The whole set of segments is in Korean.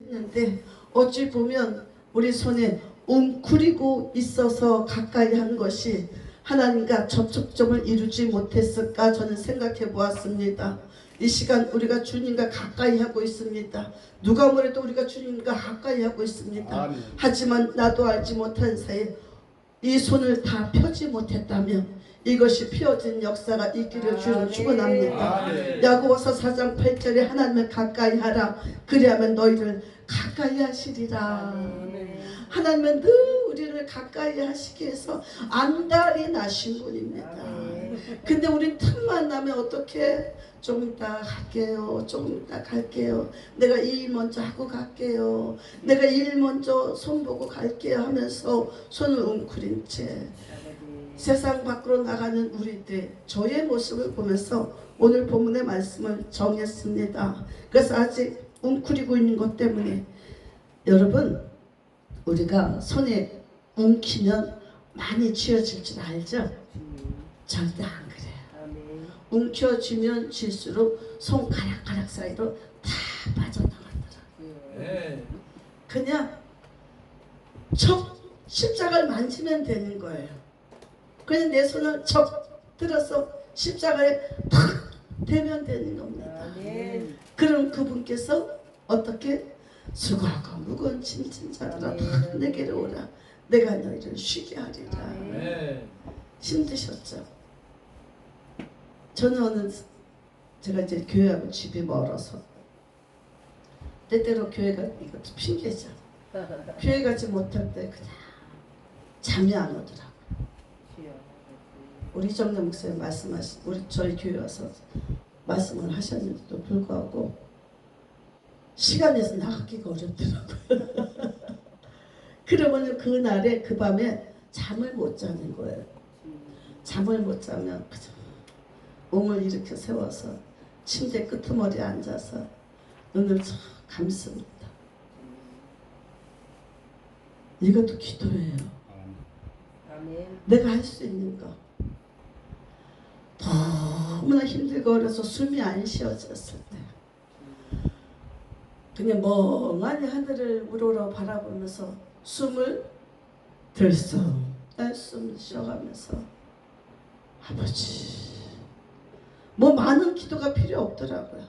했는데 어찌 보면 우리 손에 웅크리고 있어서 가까이 한 것이 하나님과 접촉점을 이루지 못했을까 저는 생각해 보았습니다. 이 시간 우리가 주님과 가까이 하고 있습니다. 누가 뭐래도 우리가 주님과 가까이 하고 있습니다. 아멘. 하지만 나도 알지 못한 사이에 이 손을 다 펴지 못했다면 이것이 피어진 역사가 있기를 주는 축원합니다. 야고보서 4장 8절에 하나님을 가까이 하라. 그리하면 너희를 가까이 하시리라. 하나님은 늘 우리를 가까이 하시기 위해서 안달이 나신 분입니다. 근데 우린 틈만 나면 어떻게 좀 이따 갈게요. 조금 이따 갈게요. 내가 일 먼저 하고 갈게요. 내가 일 먼저 손 보고 갈게요 하면서 손을 웅크린 채 세상 밖으로 나가는 우리들 저의 모습을 보면서 오늘 본문의 말씀을 정했습니다. 그래서 아직 웅크리고 있는 것 때문에 여러분 우리가 손에 웅키면 많이 쥐어질 줄 알죠? 절대 안 그래요. 웅켜쥐면 쥘수록 손가락가락 사이로 다 빠져나가더라고요. 그냥 척 십자가를 만지면 되는 거예요. 그냥 내 손을 척 들어서 십자가에 탁 대면 되는 겁니다. 그럼 그분께서 어떻게 수고하고 무거운 짐진 자들아 다 내게로 오라. 내가 너희를 쉬게 하리라. 힘드셨죠? 저는 어느 제가 이제 교회하고 집이 멀어서 때때로 교회가 이것도 핑계죠. 교회 가지 못할 때 그냥 잠이 안 오더라고요. 우리 정남 목사님 말씀하신 우리 저희 교회 와서 말씀을 하셨는데도 불구하고 시간에서 나가기가 어렵더라고요. 그러면 그날에 그 밤에 잠을 못 자는 거예요. 잠을 못 자면 그저 몸을 이렇게 세워서 침대 끄트머리에 앉아서 눈을 쫙 감습니다. 이것도 기도예요. 내가 할 수 있는 거. 너무나 힘들고 어려서 숨이 안 쉬어졌을 때 그냥 멍하니 하늘을 우러러 바라보면서 숨을 들숨 뗄숨 쉬어가면서 아버지 뭐 많은 기도가 필요 없더라고요.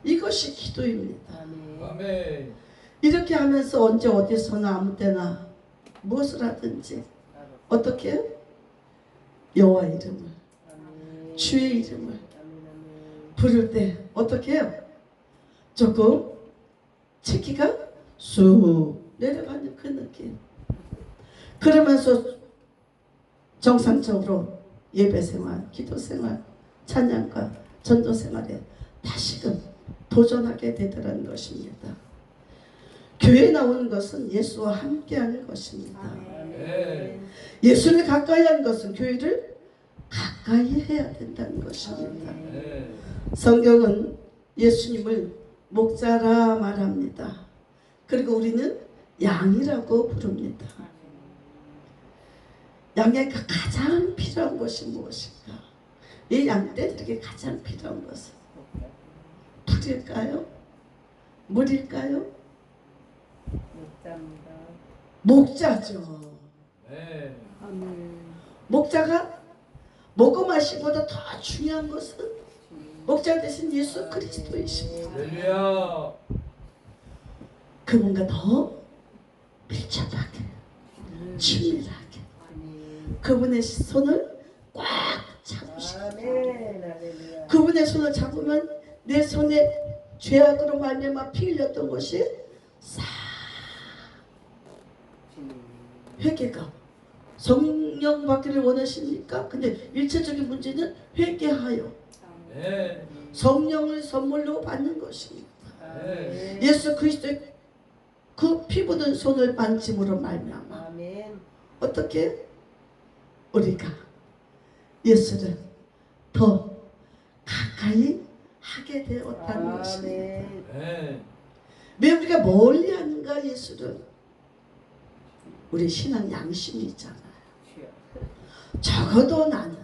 이것이 기도입니다. 아멘. 이렇게 하면서 언제 어디서나 아무 때나 무엇을 하든지 어떻게 여호와 이름을 주의 이름을 부를 때 어떻게 해요? 조금 체기가 쑥 내려가는 그 느낌. 그러면서 정상적으로 예배생활, 기도생활, 찬양과 전도생활에 다시금 도전하게 되더라는 것입니다. 교회에 나오는 것은 예수와 함께하는 것입니다. 예수를 가까이 하는 것은 교회를 가까이 해야 된다는 것입니다. 성경은 예수님을 목자라 말합니다. 그리고 우리는 양이라고 부릅니다. 양에게 가장 필요한 것이 무엇인가? 이 양떼들에게 가장 필요한 것은 풀일까요? 물일까요? 목자입니다. 목자죠. 네. 목자가 먹고 마시보다 더 중요한 것은 목자 대신 예수 그리스도이십니다. 할렐루야. 그분과 더 밀접하게 친밀하게 그분의 손을 꽉 잡으시고 그분의 손을 잡으면 내 손에 죄악으로 말미암아 피 흘렸던 것이 싹 회개가 성령 받기를 원하십니까? 근데 일차적인 문제는 회개하여 성령을 선물로 받는 것입니다. 예수 그리스도의 그 피 묻은 손을 만짐으로 말미암아 어떻게 우리가 예수를 더 가까이 하게 되었다는 것입니다. 왜 우리가 멀리 하는가? 예수를 우리 신앙 양심이 있잖아요. 적어도 나는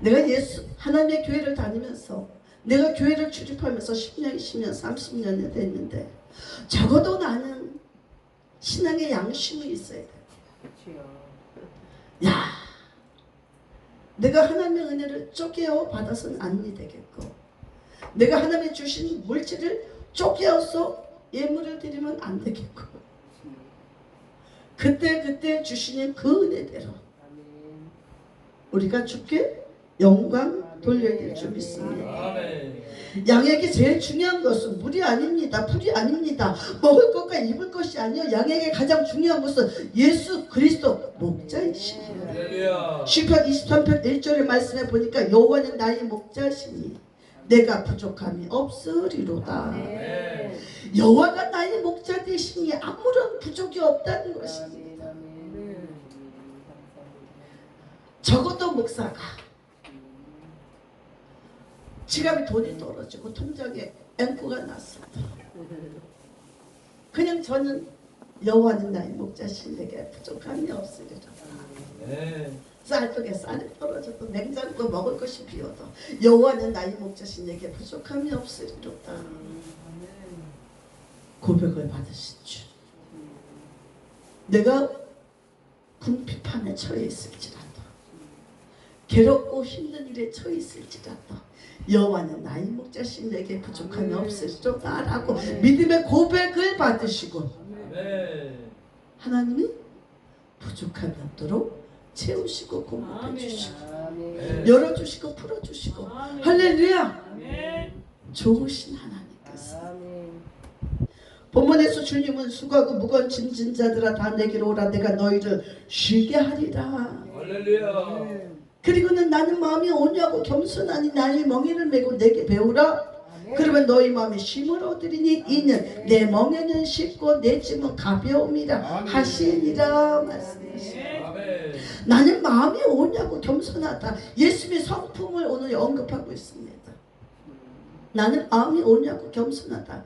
내가 예수 하나님의 교회를 다니면서 내가 교회를 출입하면서 10년, 20년, 30년이 됐는데 적어도 나는 신앙의 양심이 있어야 돼. 야, 내가 하나님의 은혜를 쪼개어 받아서는 안 되겠고, 내가 하나님의 주신 물질을 쪼개어서 예물을 드리면 안 되겠고, 그때 주시는 그 은혜대로 우리가 주께 영광 돌려야 될 줄 믿습니다. 아멘. 양에게 제일 중요한 것은 물이 아닙니다. 풀이 아닙니다. 먹을 것과 입을 것이 아니요, 양에게 가장 중요한 것은 예수 그리스도 목자이시니라. 할렐루야. 시편 23편 1절의 말씀에 보니까 여호와는 나의 목자시니 내가 부족함이 없으리로다. 아멘. 여호와가 나의 목자 되시니 아무런 부족이 없다는 것입니다. 적어도 목사가 지갑에 돈이 떨어지고 통장에 앵꾸가 났어도 그냥 저는 여호와는 나의 목자신 내게 부족함이 없으리라. 네. 쌀떡에 쌀이 떨어져도 냉장고 먹을 것이 비어도 여호와는 나의 목자신 내게 부족함이 없으리로다. 고백을 받으신 주, 내가 궁핍함에 처해 있을지라도 괴롭고 힘든 일에 처해 있을지라도 여호와는 나의 목자신 내게 부족함이 없으리로다 라고 믿음의 고백을 받으시고, 아멘. 하나님이 부족함이 없도록 채우시고 공급해 주시고 아멘. 열어주시고 풀어주시고, 할렐루야. 좋으신 하나님께서 본문에서 주님은 수고하고 무거운 짐진 자들아 다 내게로 오라 내가 너희를 쉬게 하리라. 할렐루야. 그리고는 나는 마음이 온유하고 겸손하니 나의 멍에를 메고 내게 배우라. 그러면 너희 마음에 쉼을 얻으리니 이는 내 멍에는 쉽고 내 짐은 가벼움이라 하시니라 말씀하십니다. 아멘. 나는 마음이 온유하고 겸손하다. 예수님의 성품을 오늘 언급하고 있습니다. 나는 마음이 온유하고 겸손하다.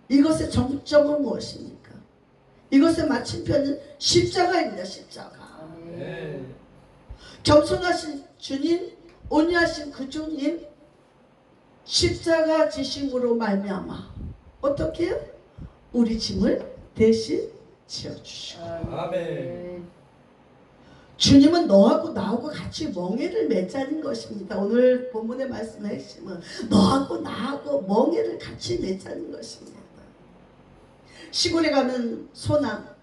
이것의 정점은 무엇입니까? 이것의 마침표는 십자가입니다. 십자가. 아멘. 겸손하신 주님, 온유하신 그 주님, 십자가 지심으로 말미암아 어떻게 해요? 우리 짐을 대신 지어주시고, 아멘. 주님은 너하고 나하고 같이 멍에를 맺자는 것입니다. 오늘 본문의 말씀의 핵심은 너하고 나하고 멍에를 같이 맺자는 것입니다. 시골에 가면 소나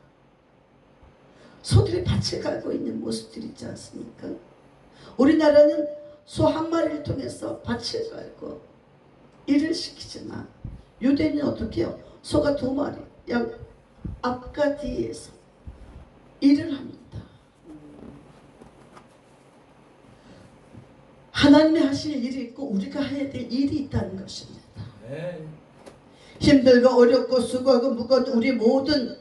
소들이 밭을 갈고 있는 모습들이 있지 않습니까? 우리나라는 소 한 마리를 통해서 밭을 갈고 일을 시키지만 유대인은 어떻게 해요? 소가 두 마리, 양 앞과 뒤에서 일을 합니다. 하나님이 하실 일이 있고 우리가 해야 될 일이 있다는 것입니다. 네. 힘들고 어렵고 수고하고 무거운 우리 모든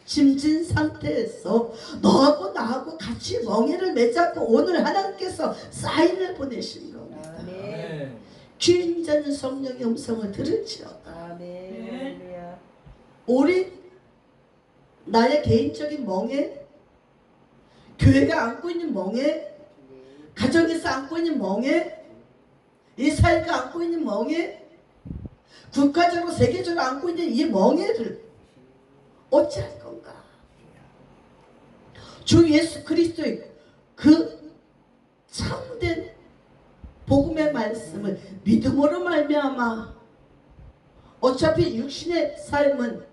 짐진 상태에서 너하고 나하고 같이 멍에를 맺자고 오늘 하나님께서 사인을 보내신 겁니다. 아멘. 주인 자는 성령의 음성을 들을지어다. 아멘. 우리 나의 개인적인 멍에, 교회가 안고 있는 멍에, 가정에서 안고 있는 멍에, 이 사회가 안고 있는 멍에, 국가적으로 세계적으로 안고 있는 이 멍에를 어찌할 건가? 주 예수 그리스도의 그 참된 복음의 말씀을 믿음으로 말미암아, 어차피 육신의 삶은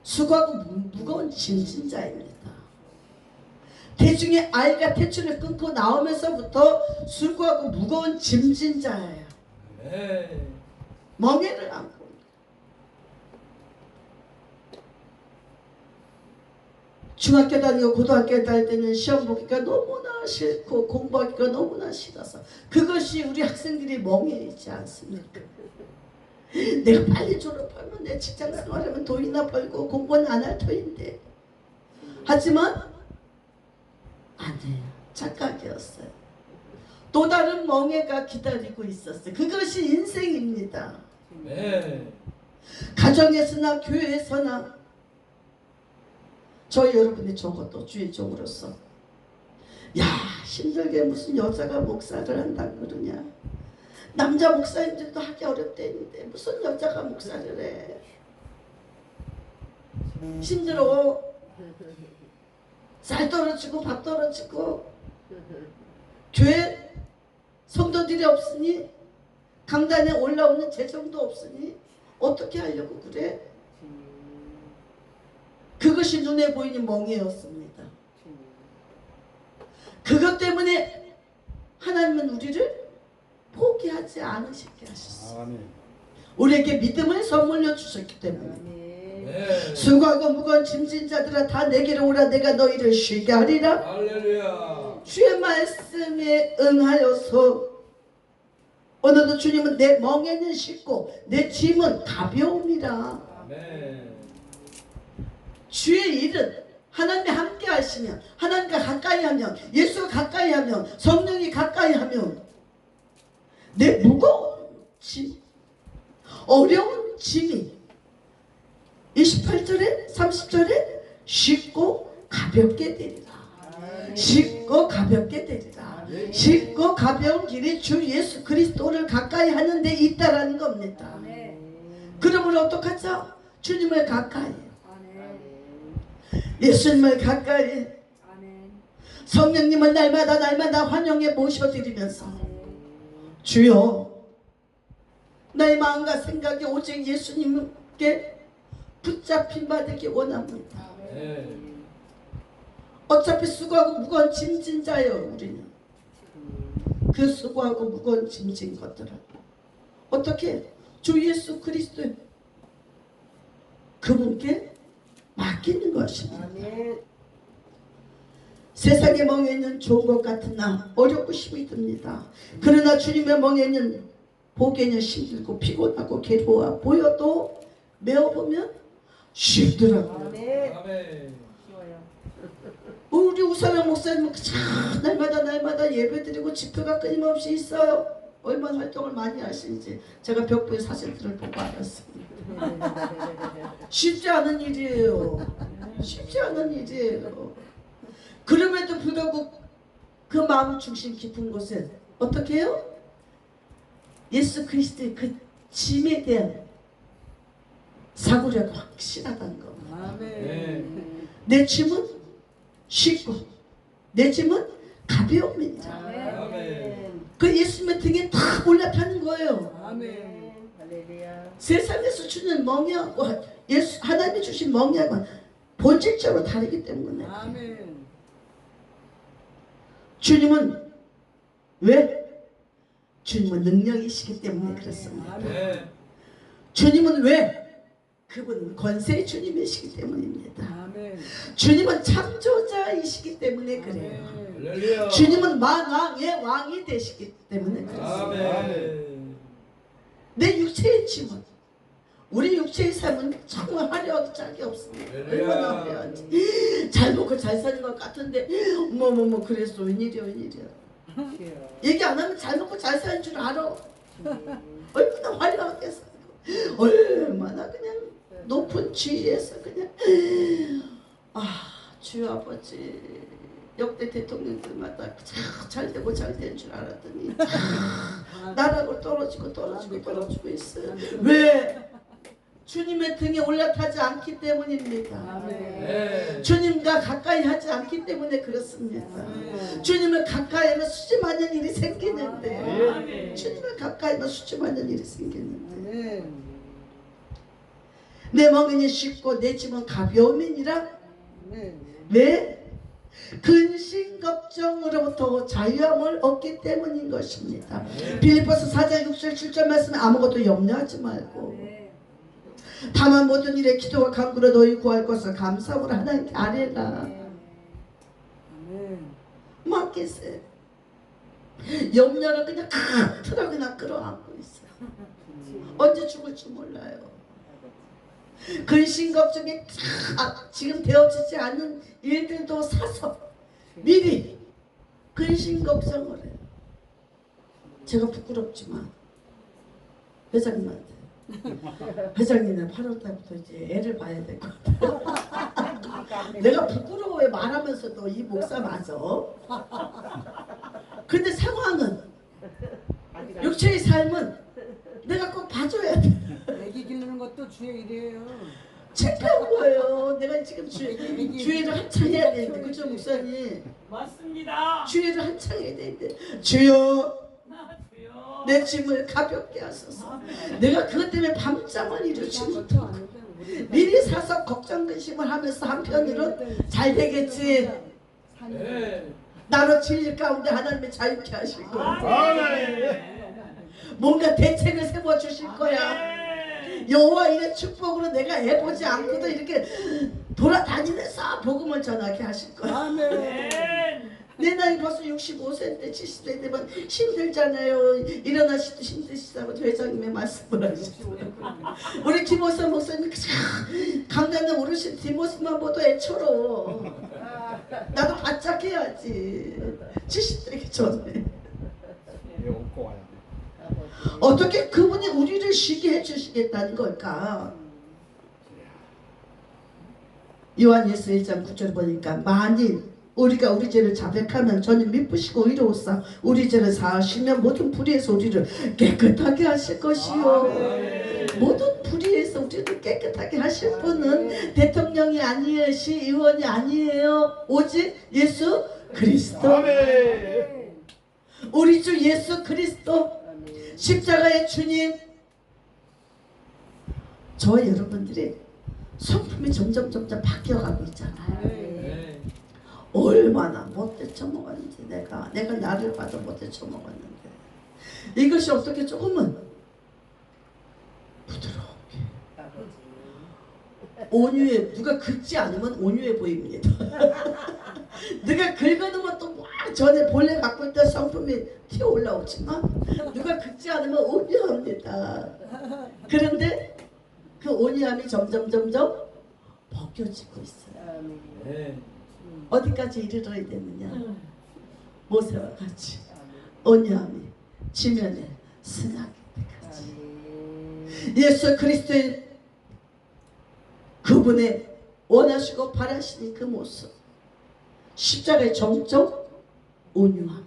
수고하고 무거운 짐진 자입니다. 대중의 아이가 태출을 끊고 나오면서부터 수고하고 무거운 짐진 자예요. 아멘. 멍에를 안고. 중학교 다니고 고등학교 다닐 때는 시험 보기가 너무나 싫고 공부하기가 너무나 싫어서 그것이 우리 학생들이 멍에이지 않습니까? 내가 빨리 졸업하면 내 직장 생활하면 돈이나 벌고 공부는 안 할 터인데, 하지만 아니에요. 착각이었어요. 또 다른 멍에가 기다리고 있었어요. 그것이 인생입니다. 네. 가정에서나 교회에서나 저희 여러분이 적어도 주의적으로서 야 힘들게 무슨 여자가 목사를 한다고 그러냐, 남자 목사님들도 하기 어렵대는데 무슨 여자가 목사를 해. 힘들어. 쌀 떨어지고 밥 떨어지고 교회 성도들이 없으니 강단에 올라오는 재정도 없으니 어떻게 하려고 그래? 그것이 눈에 보이는 멍해였습니다. 그것 때문에 하나님은 우리를 포기하지 않으시게 하셨어요. 우리에게 믿음을 선물로 주셨기 때문에. 수고하고 무거운 짐진 자들아 다 내게로 오라 내가 너희를 쉬게 하리라. 할렐루야. 주의 말씀에 응하여서 오늘도 주님은 내 멍에는 쉽고 내 짐은 가벼움이라. 아멘. 주의 일은 하나님이 함께 하시면 하나님과 가까이 하면 예수가 가까이 하면 성령이 가까이 하면 내 무거운 짐 어려운 짐이 28절에 30절에 쉽고 가볍게 되리라. 쉽고 가볍게 되리라. 쉽고 가벼운 길이 주 예수 그리스도를 가까이 하는 데 있다라는 겁니다. 그러므로 어떡하죠? 주님을 가까이 예수님을 가까이 성령님을 날마다 환영해 모셔드리면서 주여 나의 마음과 생각이 오직 예수님께 붙잡힌 바 되기 원합니다. 어차피 수고하고 무거운 짐진 자예요. 우리는 그 수고하고 무거운 짐진 것들을 어떻게 주 예수 그리스도 그분께 맡기는 것입니다. 세상의 멍에는 좋은 것 같으나 어렵고 힘이 듭니다. 그러나 주님의 멍에는 보기에는 힘들고 피곤하고 괴로워 보여도 메어보면 쉽더라고요. 우리 우사명 목사님은 날마다 예배드리고 집회가 끊임없이 있어요. 얼마나 활동을 많이 하시는지 제가 벽부의 사진들을 보고 알았습니다. 쉽지 않은 일이에요. 쉽지 않은 일이에요. 그럼에도 불구하고 그 마음 중심 깊은 곳에 어떻게 해요? 예수 그리스도의 그 짐에 대한 사고력이 확실하다는 겁니다. 내 짐은 쉽고 내 짐은 가벼움이다. 그 예수님의 등에 다 올라타는 거예요. 세상에서 주는 멍에하고 예수 하나님이 주신 멍에하고 본질적으로 다르기 때문에. 주님은 왜? 주님은 능력이시기 때문에 그렇습니다. 주님은 왜? 그분은 권세의 주님이시기 때문입니다. 주님은 창조자이시기 때문에 그래요. 주님은 만왕의 왕이 되시기 때문에 그렇습니다. 내 육체의 짐은 우리 육체의 삶은 정말 화려하기 짝이 없습니다. 얼마나 화려한지. 잘 먹고 잘 사는 것 같은데 뭐 그래서 웬일이야. 얘기 안 하면 잘 먹고 잘 사는 줄 알아. 얼마나 화려하게 살고 얼마나 그냥 높은 지위에서 그냥 주여 아버지 역대 대통령들마다 잘 되고 잘 된 줄 알았더니 나라고 떨어지고 있어요. 왜? 주님의 등에 올라타지 않기 때문입니다. 주님과 가까이 하지 않기 때문에 그렇습니다. 주님을 가까이 하면 수치많은 일이 생기는데 주님을 가까이 하면 수치많은 일이 생기는데 내 멍에는 쉽고 내 짐은 가벼움이니라. 왜? 근심 걱정으로부터 자유함을 얻기 때문인 것입니다. 빌립보서 4장 6절 7절 말씀에 아무것도 염려하지 말고 다만 모든 일에 기도와 간구로 너희 구할 것을 감사함으로 하나님께 아뢰라. 맡기세요. 염려를 그냥 틀어 그냥 끌어안고 있어요. 언제 죽을지 몰라요. 근심 걱정이 지금 되어지지 않은 일들도 사서 미리 근심 걱정을 해요. 제가 부끄럽지만 회장님한테 회장님은 8월달부터 이제 애를 봐야 될 것 같아요. 내가 부끄러워해 말하면서도 이 목사 맞아. 근데 상황은 육체의 삶은 내가 꼭 봐줘야 돼. 애기 기르는 것도 주의 일이에요. 창피한 거예요. 내가 지금 주의를 한창 해야 되는데, 그죠 목사님? 맞습니다. 주의를 한창 해야 되는데, 주여 주여. 내 짐을 가볍게 하소서. 내가 그것 때문에 밤잠을 이루지 못하고 미리 사서 걱정 근심을 하면서 한편으로는 잘 되겠지, 네. 나로 진리 가운데 하나님이 자유케 하실 거야. 아멘. 뭔가 대책을 세워 주실 거야. 여호와 이의 축복으로 내가 해보지 않고도 이렇게 돌아다니면서 복음을 전하게 하실 거야. 아멘. 내 나이 벌써 65세인데 70세 되면 힘들잖아요. 일어나시도 힘드시다고 회장님의 말씀을 하시고, 우리 김호선 목사님 강단에 오르신 뒷모습만 봐도 애처로워. 나도 바짝 해야지. 70대기 전에. 어떻게 그분이 우리를 쉬게 해주시겠다는 걸까? 요한일서 1장 9절 보니까 만일 우리가 우리 죄를 자백하면 저는 미쁘시고 의로우사 우리 죄를 사하시면 모든 불의에서 우리를 깨끗하게 하실 것이요. 모든 불의에서 우리를 깨끗하게 하실 분은 대통령이 아니에요, 시의원이 아니에요. 오직 예수 그리스도. 우리 주 예수 그리스도, 십자가의 주님. 저 여러분들이 성품이 점점 바뀌어가고 있잖아요. 네. 얼마나 못돼 처먹었는지 내가 나를 봐도 못돼 처먹었는데, 이것이 어떻게 조금은 부드럽게 온유해, 누가 긁지 않으면 온유해 보입니다. 누가 긁어놓으면 또 막 전에 본래 갖고 있던 성품이 튀어 올라오지만 누가 긁지 않으면 온유합니다. 그런데 그 온유함이 점점 벗겨지고 있어요. 네. 어디까지 이르러야 되느냐? 모세와 같이 온유함이 지면에 승하게 되까지. 예수 그리스도의 그분의 원하시고 바라시는 그 모습, 십자가의 정적 온유함.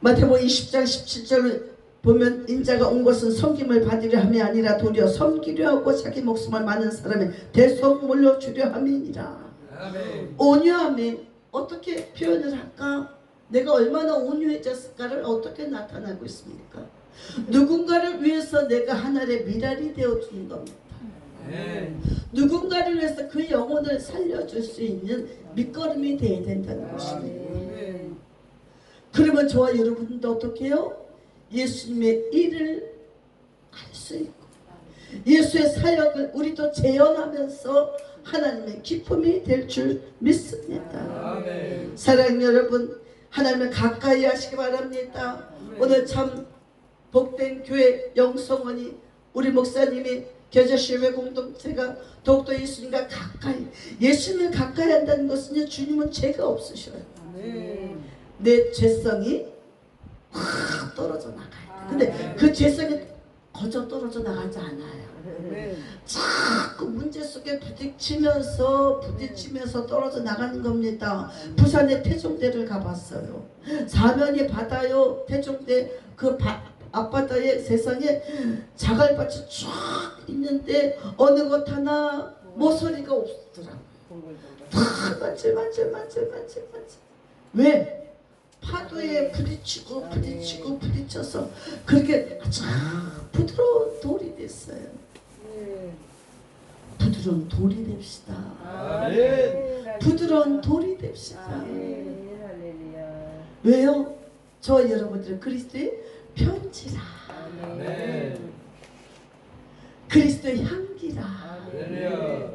마태복음 20장 17절을 보면 인자가 온 것은 섬김을 받으려 함이 아니라 도리어 섬기려 하고 자기 목숨을 많은 사람의 대속 물려주려 함이니라. 아멘. 온유함이 어떻게 표현을 할까? 내가 얼마나 온유해졌을까를 어떻게 나타나고 있습니까? 누군가를 위해서 내가 하나의 미랄이 되어주는 겁니다. 네. 누군가를 위해서 그 영혼을 살려줄 수 있는 밑거름이 되어야 된다는 것입니다. 그러면 저와 여러분도 어떻게 해요? 예수님의 일을 할 수 있고 예수의 사역을 우리도 재현하면서 하나님의 기쁨이 될 줄 믿습니다. 아멘. 사랑하는 여러분, 하나님을 가까이 하시기 바랍니다. 오늘 참 복된 교회 영성원이, 우리 목사님이 겨자씨의 공동체가 더욱더 예수님과 가까이, 예수님을 가까이 한다는 것은요, 주님은 죄가 없으셔요. 내 죄성이 확 떨어져 나가요. 근데 그 죄성이 거저 떨어져 나가지 않아요. 자꾸 문제 속에 부딪히면서 떨어져 나가는 겁니다. 부산의 태종대를 가봤어요. 사면이 바다요. 태종대 그 앞바다에 세상에 자갈밭이 쫙 있는데 어느 것 하나 모서리가 없더라고요. 다 만질. 왜? 파도에 부딪혀서 그렇게 아주 부드러운 돌이 됐어요. 부드러운 돌이 됩시다. 아멘. 부드러운 돌이 됩시다. 왜요? 저 여러분들은 그리스도의 편지라. 아멘. 그리스도의 향기라. 할렐루야.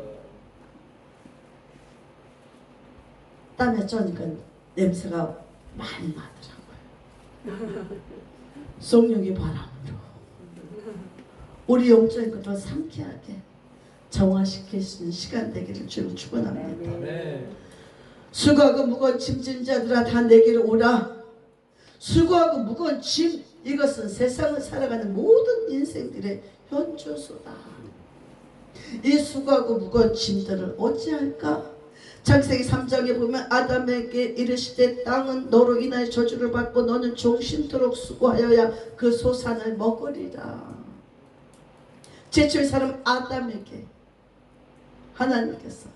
땀에 쩌니까 냄새가 많이 나더라고요. 성령의 바람으로 우리 영적인 것을 상쾌하게 정화시키시는 시간 되기를 주로 축원합니다. 아멘. 수고하고 무거운 짐진 자들아 다 내게로 오라. 수고하고 무거운 짐, 이것은 세상을 살아가는 모든 인생들의 현주소다. 이 수고하고 무거운 짐들을 어찌할까? 창세기 3장에 보면 아담에게 이르시되 땅은 너로 인하여 저주를 받고 너는 종신토록 수고하여야 그 소산을 먹으리라. 제출 사람 아담에게 하나님께서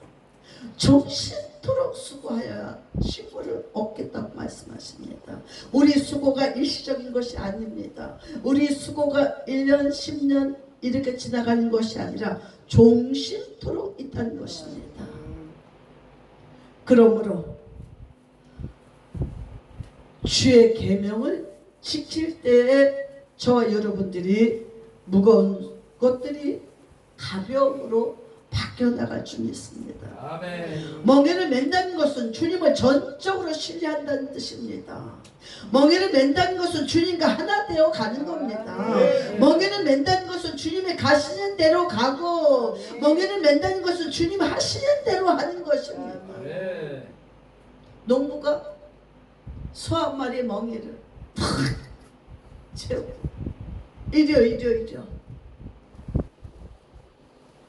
종신토록 수고하여야 식물을 얻겠다고 말씀하십니다. 우리 수고가 일시적인 것이 아닙니다. 우리 수고가 1년 10년 이렇게 지나가는 것이 아니라 종신토록 있다는 것입니다. 그러므로 주의 계명을 지킬 때에 저와 여러분들이 무거운 것들이 가벼움으로 바뀌어 나갈 줄 믿습니다. 아멘. 멍에를 맨다는 것은 주님을 전적으로 신뢰한다는 뜻입니다. 멍에를 맨다는 것은 주님과 하나 되어 가는 겁니다. 멍에를 맨다는 것은 주님이 가시는 대로 가고, 멍에를 맨다는 것은 주님이 하시는 대로 하는 것입니다. 농부가 소 한 마리의 멍에를 탁 채우고 이려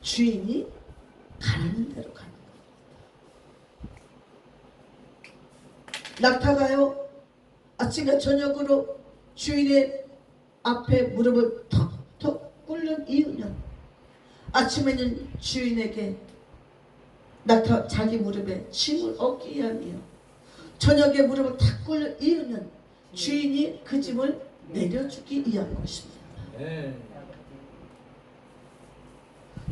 주인이 가라는 대로 가는 겁니다. 낙타가요 아침과 저녁으로 주인의 앞에 무릎을 턱턱 꿇는 이유는 아침에는 주인에게 낙타 자기 무릎에 짐을 얻기 위함이요, 저녁에 무릎을 탁 꿇는 이유는 주인이 그 짐을 내려주기 위한 것입니다.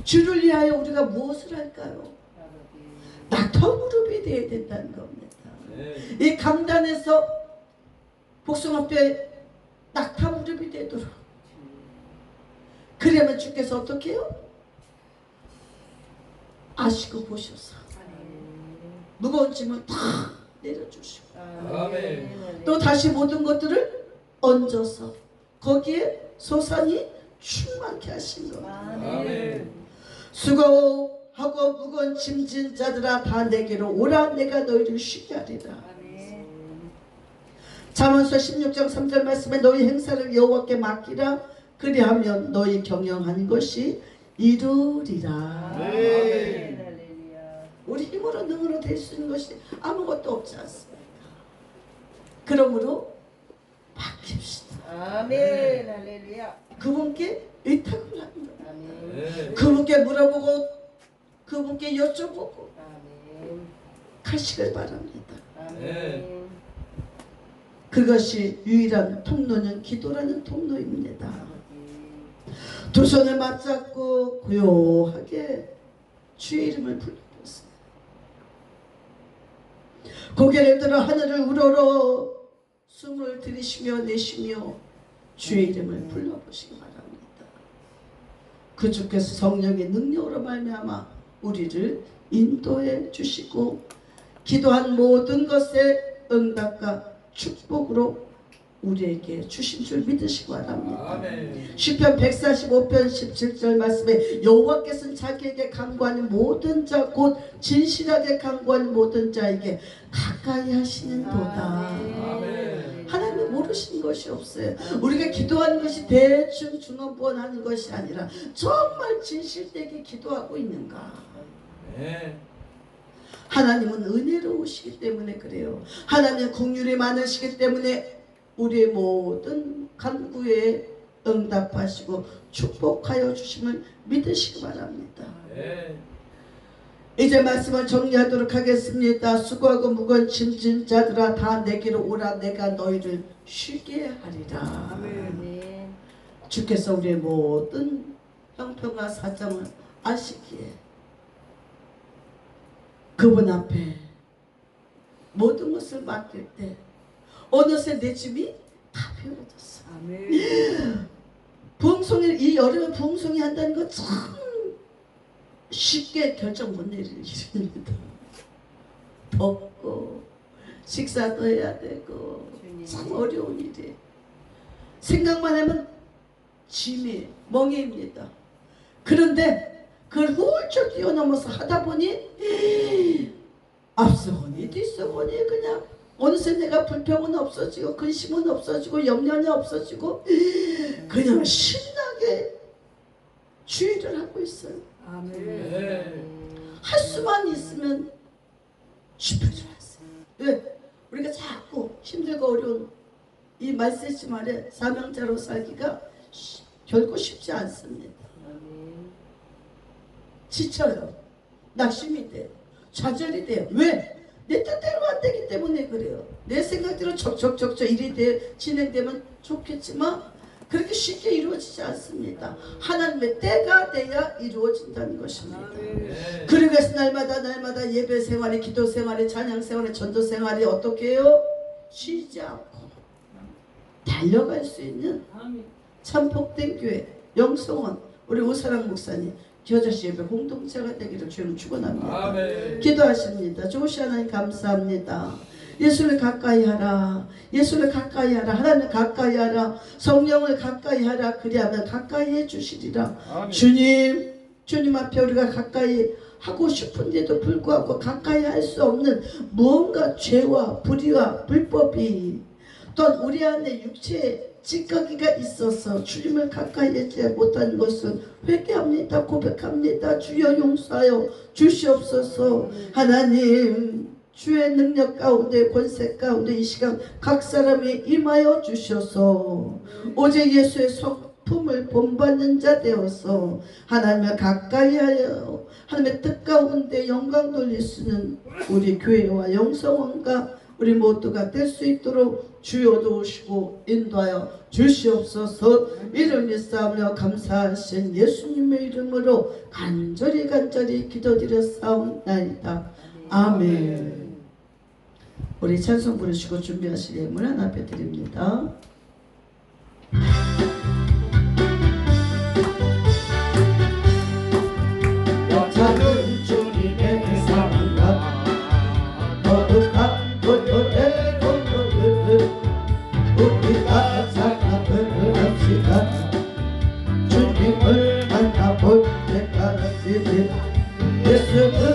주를 위하여 우리가 무엇을 할까요? 낙타 무릎이 되어야 된다는 겁니다. 이 강단에서 복숭아뼈에 낙타 무릎이 되도록, 그러면 주께서 어떻게 해요? 아시고 보셔서 무거운 짐을 다 내려주시고, 또 다시 모든 것들을 얹어서 거기에 소산이 충만케 하신 겁니다. 수고하고 무거운 짐진 자들아 다 내게로 오라, 내가 너희를 쉬게 하리라. 잠언서 16장 3절 말씀에 너희 행사를 여호와께 맡기라, 그리하면 너희 경영한 것이 이루리라. 우리 힘으로 능으로 될 수 있는 것이 아무것도 없지 않습니까? 그러므로 맡깁시다. 아멘. 할렐루야. 그분께 의탁을 하는 거예요. 그분께 물어보고 그분께 여쭤보고 가시길 바랍니다. 그것이 유일한 통로는 기도라는 통로입니다. 두 손을 맞잡고 고요하게 주의 이름을 불러보세요. 고개를 들어 하늘을 우러러 숨을 들이쉬며 내쉬며 주의 이름을 불러보시기 바랍니다. 그 주께서 성령의 능력으로 말미암아 우리를 인도해 주시고 기도한 모든 것에 응답과 축복으로 우리에게 주신 줄 믿으시기 바랍니다. 시편 145편 17절 말씀에 여호와께서는 자기에게 간구하는 모든 자 곧 진실하게 간구하는 모든 자에게 가까이 하시는도다. 하나님은 모르시는 것이 없어요. 우리가 기도하는 것이 대충 중언부언하는 것이 아니라 정말 진실되게 기도하고 있는가. 하나님은 은혜로우시기 때문에 그래요. 하나님은 긍휼이 많으시기 때문에 우리의 모든 간구에 응답하시고 축복하여 주심을 믿으시기 바랍니다. 이제 말씀을 정리하도록 하겠습니다. 수고하고 무거운 짐진 자들아 다 내게로 오라, 내가 너희를 쉬게 하리라. 주께서 우리의 모든 형편과 사정을 아시기에 그분 앞에 모든 것을 맡길 때 어느새 내 짐이 다 펴어졌어. 부흥송이, 이 여름에 부흥송이 한다는 건 참 쉽게 결정 못 내릴 일입니다. 덥고 식사도 해야 되고 참 어려운 일이에요. 생각만 하면 짐이 멍해입니다. 그런데 그걸 훌쩍 뛰어넘어서 하다 보니 앞서거니 뒤서거니 그냥 어느새 내가 불평은 없어지고 근심은 없어지고 염려는 없어지고 그냥 신나게 주의를 하고 있어요. 할 수만 있으면 쉽을 줄 알았어요. 왜? 우리가 자꾸 힘들고 어려운 이 말세지 말에 사명자로 살기가 결코 쉽지 않습니다. 지쳐요. 낙심이 돼요. 좌절이 돼요. 왜? 내 뜻대로 안 되기 때문에 그래요. 내 생각대로 척척척척 일이 진행되면 좋겠지만 그렇게 쉽게 이루어지지 않습니다. 하나님의 때가 돼야 이루어진다는 것입니다. 그러기 위해서 날마다 예배 생활이, 기도 생활이, 찬양 생활이, 전도 생활이 어떻게 해요? 쉬지 않고 달려갈 수 있는 참 복된 교회 영성원 우리 오사랑 목사님 겨자씨 예배 공동체가 되기를 주님 축원합니다. 기도하십니다. 좋으시 하나님 감사합니다. 예수를 가까이 하라. 예수를 가까이 하라. 하나님을 가까이 하라. 성령을 가까이 하라. 그리하면 가까이 해주시리라. 아멘. 주님 앞에 우리가 가까이 하고 싶은데도 불구하고 가까이 할 수 없는 무언가 죄와 불의와 불법이 또한 우리 안에 육체의 찌꺼기가 있어서 주님을 가까이 하지 못하는 것은 회개합니다. 고백합니다. 주여 용서하여 주시옵소서. 하나님 주의 능력 가운데 권세 가운데 이 시간 각 사람이 임하여 주셔서 오직 예수의 성품을 본받는 자 되어서 하나님을 가까이 하여 하나님의 뜻 가운데 영광 돌릴 수 있는 우리 교회와 영성원과 우리 모두가 될 수 있도록 주여 도우시고 인도하여 주시옵소서. 이름 믿사오며 감사하신 예수님의 이름으로 간절히 기도드렸사옵나이다. 아멘. 우리 찬송 부르시고 준비하실 예물 하나 앞에 드립니다. 여자는 주님의 사랑과 거룩한 고통의 공로를 우리가 자랑을 합시다. 주님을 만나볼 때까지 예수를